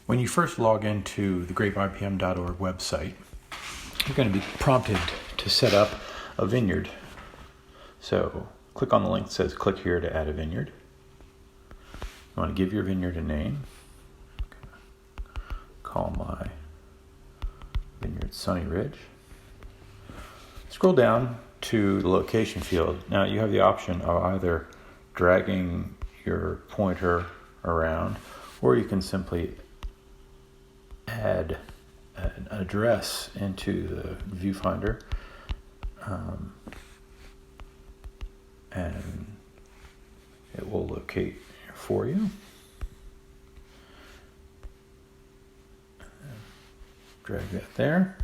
When you first log into the greatbypm.org website, you're going to be prompted to set up a vineyard. So click on the link that says click here to add a vineyard. You want to give your vineyard a name. Call my vineyard Sunny Ridge. Scroll down to the location field. Now you have the option of either dragging your pointer around, or you can simply add an address into the viewfinder, and it will locate for you. Drag that there,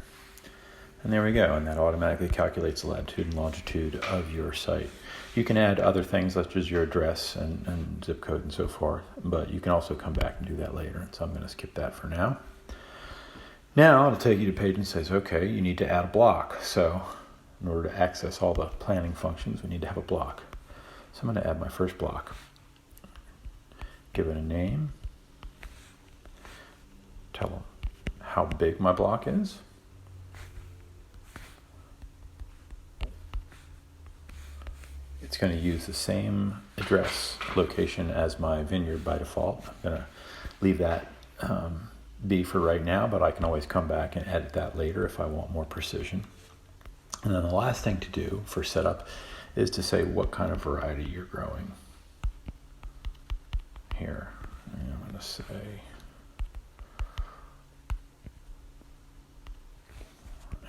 and there we go, and that automatically calculates the latitude and longitude of your site. You can add other things such as your address and zip code and so forth, but you can also come back and do that later, and so I'm going to skip that for now. Now it'll take you to a page and says, okay, you need to add a block. So in order to access all the planning functions, we need to have a block. So I'm going to add my first block. Give it a name. Tell them how big my block is. It's going to use the same address location as my vineyard by default. I'm going to leave that be for right now, but I can always come back and edit that later if I want more precision. And then the last thing to do for setup is to say what kind of variety you're growing. Here, and I'm going to say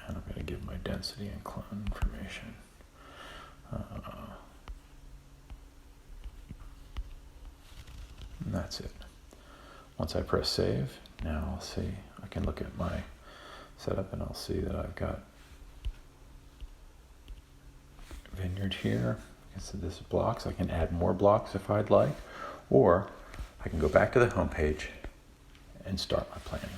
and I'm going to give my density and clone information. And that's it. Once I press save, now I'll see, I can look at my setup and I'll see that I've got vineyard here. So this is blocks. I can add more blocks if I'd like, or I can go back to the home page and start my planning.